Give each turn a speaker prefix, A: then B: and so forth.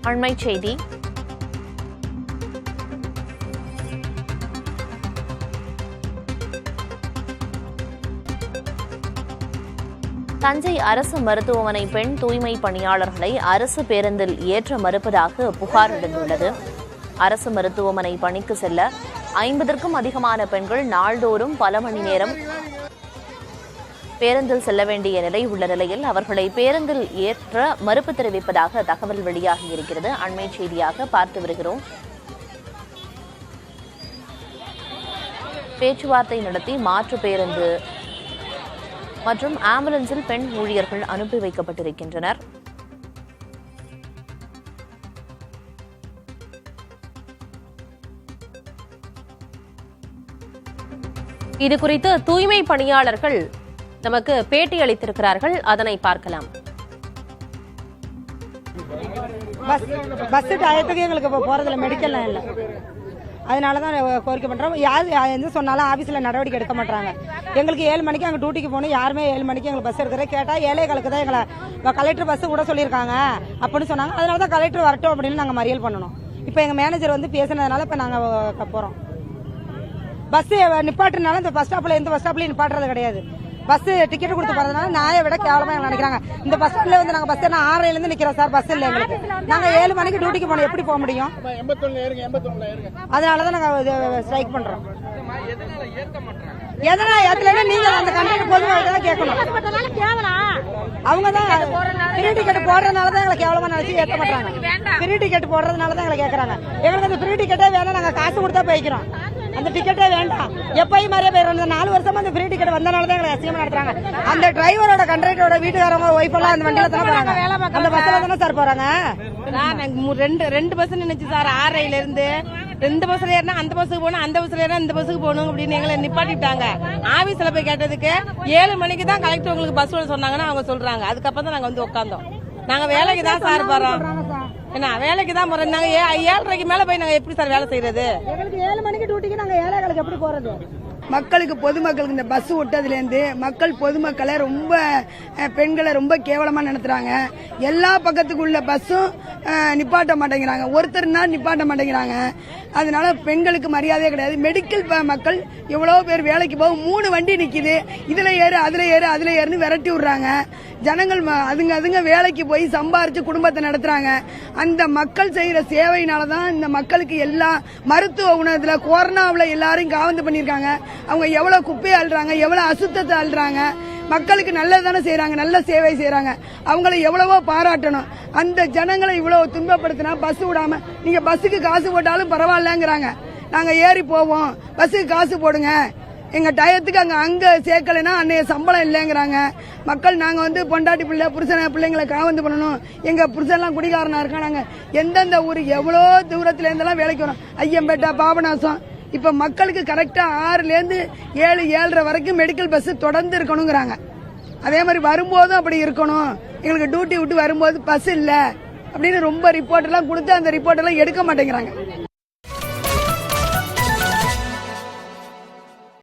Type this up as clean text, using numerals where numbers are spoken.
A: அண்மைச் செய்தி. தஞ்சை அரசு மருத்துவமனை பெண் தூய்மை பணியாளர்களை அரசு பேருந்தில் ஏற்ற மறுப்பதாக புகார் எழுந்துள்ளது. அரசு மருத்துவமனை பணிக்கு செல்ல 50க்கும் அதிகமான பெண்கள் நாள்தோறும் பல மணி நேரம் பேருந்தில் செல்ல வேண்டிய நிலை உள்ள நிலையில் அவர்களை பேருந்தில் ஏற்ற மறுப்பு தெரிவிப்பதாக தகவல் வெளியாகியிருக்கிறது. அண்மை செய்தியாக பார்த்து வருகிறோம். பேச்சுவார்த்தை நடத்தி மாற்று பேருந்து மற்றும் ஆம்புலன்ஸில் பெண் ஊழியர்கள் அனுப்பி வைக்கப்பட்டிருக்கின்றனர். இதுகுறித்து தூய்மை பணியாளர்கள் நமக்கு பேட்டி அளித்திருக்கிறார்கள். அதனை பார்க்கலாம்.
B: பஸ் டயத்துக்கு எங்களுக்கு போறதுல மெடிக்கல்லாம் இல்லை, அதனாலதான் கோரிக்கை பண்றோம். யார் எந்த சொன்னாலும் ஆபீஸ்ல நடவடிக்கை எடுக்க மாட்டாங்க. எங்களுக்கு 7 மணிக்கு அங்கே டியூட்டிக்கு போகணும். யாருமே 7 மணிக்கு எங்களுக்கு பஸ் எடுக்கிற கேட்டா 7:15 தான் எங்களை கலெக்டர் பஸ் கூட சொல்லியிருக்காங்க அப்படின்னு சொன்னாங்க. அதனாலதான் கலெக்டர் வரட்டும் அப்படின்னு நாங்க மறியல் பண்ணணும். இப்ப எங்க மேனேஜர் வந்து பேசினதுனால இப்ப நாங்க போறோம். பஸ் நிப்பாட்டுனால இந்த பஸ் ஸ்டாப்ல எந்த பஸ் ஸ்டாப்லயும் நிப்பாட்டுறது கிடையாது. பஸ் டிக்கெட் கொடுத்து போறதுனால நாயை விட கேவலமா நினைக்கிறாங்க. இந்த பஸ் ஸ்டாண்ட்ல வந்து நாங்க பஸ் 6:00 இருந்து நிக்கிறோம் சார். பஸ் இல்ல எங்களுக்கு. நாங்க 7 மணிக்கு டியூட்டிக்கு போனோம், எப்படி போக முடியும்? அதனாலதான் நாங்க ஸ்ட்ரைக் பண்றோம். எதனா ஏத்தலன்னா நீங்க அந்த கண்டக்டர் பொதுவாக தான் கேட்கணும். அவங்க தான் ஃப்ரீ டிக்கெட் போடுறதுனாலதான் எங்களை கேவலமா நினைச்சு ஏற்க மாட்டாங்க. ஃப்ரீ டிக்கெட் போடுறதுனாலதான் எங்களை கேட்கறாங்க. எங்களுக்கு அந்த ஃப்ரீ டிக்கெட்டே வேணா, நாங்க காசு கொடுத்தா போய்க்கிறோம். அந்த டிக்கெட்டே வேண்டாம். எப்பயும் மாதிரியே போயிடும். 4 வருஷமா அந்த ஃப்ரீ டிக்கெட் வந்தனாலதான் எங்களை அசிங்கமா நடத்துறாங்க. அந்த டிரைவரோட கண்டக்டரோட வீட்டுக்காரவங்க ஒய்ஃப் எல்லாம் அந்த வண்டியில தானே போறாங்க. அந்த பஸ்ல தானே சார் போறாங்க. ரெண்டு பஸ் நினைச்சு சார் 6:00 இருந்து 2 பஸ்ல ஏறினா அந்த பஸ்ஸுக்கு போகணும், அந்த பஸ்ல ஏறினா இந்த பஸ்ஸுக்கு போகணும் அப்படின்னு எங்களை நிப்பாட்டிட்டாங்க. ஆபீஸ்ல போய் கேட்டதுக்கு 7 மணிக்கு தான் கலெக்டர் உங்களுக்கு பஸ் சொன்னாங்கன்னு அவங்க சொல்றாங்க. அதுக்கப்புறம் தான் நாங்க வந்து உட்காந்தோம். நாங்க வேலைக்கு தான் சார் போறோம். என்ன வேலைக்கு தான் போறோம். நாங்க 7:30க்கு மேல போய் நாங்க எப்படி சார் வேலை செய்யறது? எங்களுக்கு 7 மணிக்கு டியூட்டிக்கு நாங்க 7:15 எப்படி போறது?
C: மக்களுக்கு பொதுமக்களுக்கு இந்த பஸ் விட்டதுலேருந்து மக்கள் பொதுமக்களை ரொம்ப பெண்களை ரொம்ப கேவலமாக நடத்துறாங்க. எல்லா பக்கத்துக்கு உள்ள பஸ்ஸும் நிப்பாட்ட மாட்டேங்கிறாங்க, ஒருத்தர்னா நிப்பாட்ட மாட்டேங்கிறாங்க. அதனால பெண்களுக்கு மரியாதையே கிடையாது. மெடிக்கல் மக்கள் எவ்வளவு பேர் வேலைக்கு போகும், 3 வண்டி நிக்குது, இதுல ஏறு அதுல ஏறு அதுல ஏறுன்னு விரட்டி விடுறாங்க. ஜனங்கள் அதுங்க வேலைக்கு போய் சம்பாரிச்சு குடும்பத்தை நடத்துறாங்க. அந்த மக்கள் செய்யற சேவையினாலதான் இந்த மக்களுக்கு எல்லா மருத்துவ உணவுல கொரோனாவில் எல்லாரையும் காவந்து பண்ணிருக்காங்க. அவங்க எவ்வளவு குப்பையை அள்ளுறாங்க, எவ்வளவு அசுத்தத்தை அள்ளுறாங்க. மக்களுக்கு நல்லதானே செய்யறாங்க, நல்ல சேவை செய்யறாங்க. அவங்களை எவ்வளவோ பாராட்டணும். அந்த ஜனங்களை இவ்வளவு துன்பப்படுத்தினா பஸ் விடாம நீங்க பஸ்ஸுக்கு காசு போட்டாலும் பரவாயில்லங்கிறாங்க. நாங்க ஏறி போவோம், பஸ்ஸுக்கு காசு போடுங்க, எங்க டயத்துக்கு அங்க சேர்க்கலைன்னா அன்னைய சம்பளம் இல்லைங்கிறாங்க. மக்கள் நாங்க வந்து பொண்டாட்டி பிள்ளை புருஷனை பிள்ளைங்களை காவந்து பண்ணணும். எங்க புருஷன்லாம் குடிகாரனா இருக்கா. நாங்க எந்தெந்த ஊரு எவ்வளோ தூரத்துல இருந்தெல்லாம் வேலைக்கு வரோம். ஐயம்பேட்டை, பாபநாசம். இப்ப மக்களுக்கு கரெக்டா 6ல இருந்து 7, 7:30 வரைக்கும் மெடிக்கல் பஸ் தொடர்ந்து இருக்கணுங்கிறாங்க. அதே மாதிரி வரும்போதும் அப்படி இருக்கணும். எங்களுக்கு டியூட்டி விட்டு வரும்போது பஸ் இல்ல அப்படின்னு ரொம்ப ரிப்போர்ட் எல்லாம் கொடுத்து அந்த ரிப்போர்ட் எல்லாம் எடுக்க மாட்டேங்கிறாங்க.